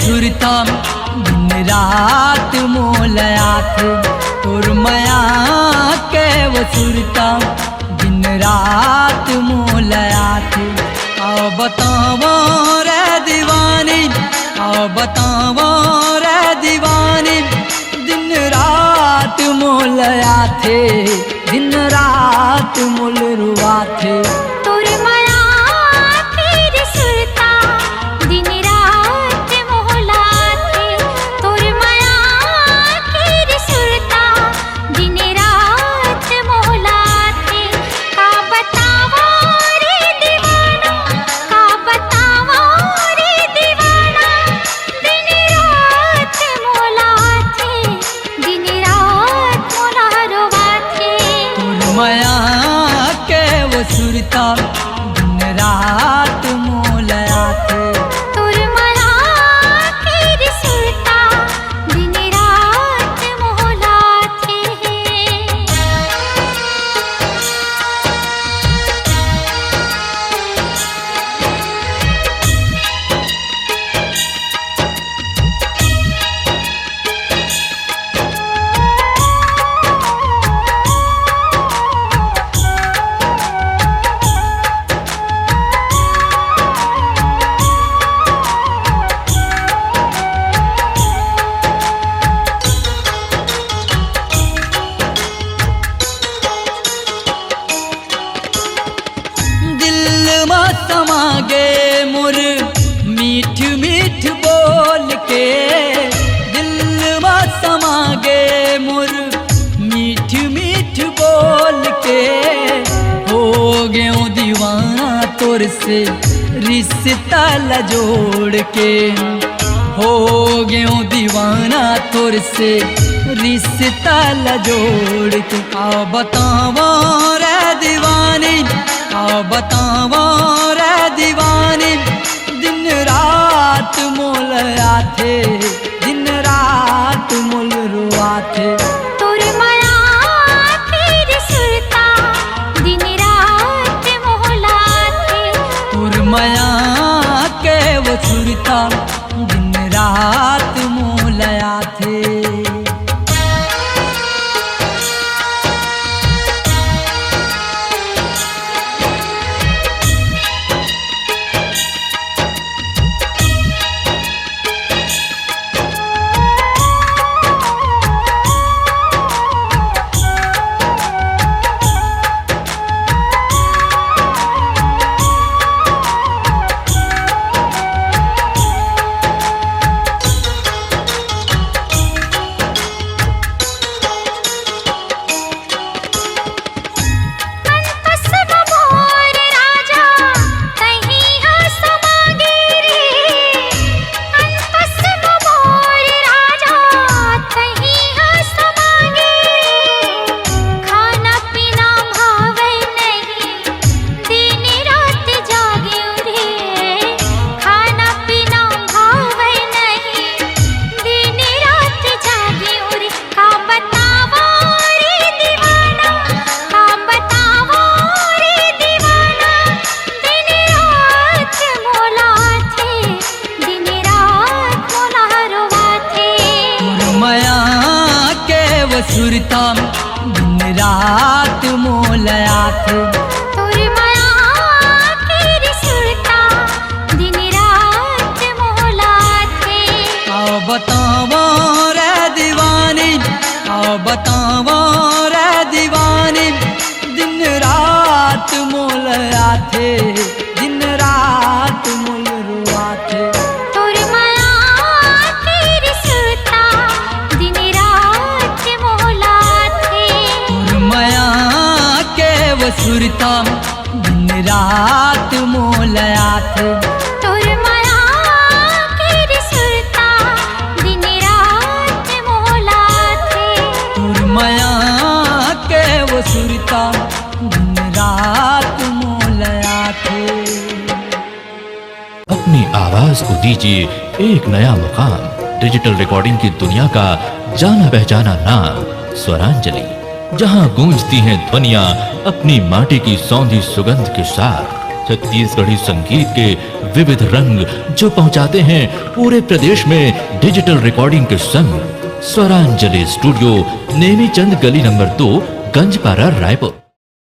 सुरता दिन रात मोलया थे तोर माया के वो सुरता दिन रात मोलया थे। आओ बतावो रे दीवानी, आओ बतावो रे दीवानी, दिन रात मोलया थे, दिन रात मोल रुआ थे। तोर माया तेरी सुरता दिन रात मोहला थे, तोर माया तेरी सुरता दिन रात मोहला थे। का बतावो रे दीवाना, का बतावो रे दीवाना, दिन रात मोहला थे, दिन रात मोला रोवा थे। तोर माया के वो सुरता दिन रात मोलया थे। तोर माया तेरी सुरता दिन रात मोहला थे। दिल में समा गे मोर मीठ मीठ बोल के, दिल में समा गे मोर मीठ मीठ बोल के। हो गयो दीवाना तोर से रिश्ता ला जोड़ के, हो गयो दीवाना तोर से रिश्ता ला जोड़ के। आओ बतावो रे दीवानी, आओ बतावो रे दीवानी, दिन रात मोलया थे, दिन रात मोल रुआ थे। तोर माया तेरी सुरता दिन रात मोहला थे। तोर माया के वो सुरता दिन रात मोलया थे। सुरता दिन रात मोलया थे। तोर माया तेरी सुरता दिन रात मोहला थे। आओ बतावो रे दीवानी, आओ बतावो रे दीवानी, दिन रात मोलया थे, दिन रात मोल रुआ थे। तोर माया तेरी सुरता दिन रात मोहला थे। तोर माया के वो सुरता दिन रात मोलया थे। तोर माया तेरी सुरता दिन रात मोहला थे। तोर माया के वो सुरता दिन रात मोलया थे। अपनी आवाज को दीजिए एक नया मुकाम। डिजिटल रिकॉर्डिंग की दुनिया का जाना पहचाना नाम स्वरांजलि, जहां गूंजती हैं ध्वनियां अपनी माटी की सौंधी सुगंध के साथ। छत्तीसगढ़ी संगीत के विविध रंग जो पहुंचाते हैं पूरे प्रदेश में डिजिटल रिकॉर्डिंग के संग। स्वरांजलि स्टूडियो, नेमीचंद गली नंबर 2, गंजपारा, रायपुर।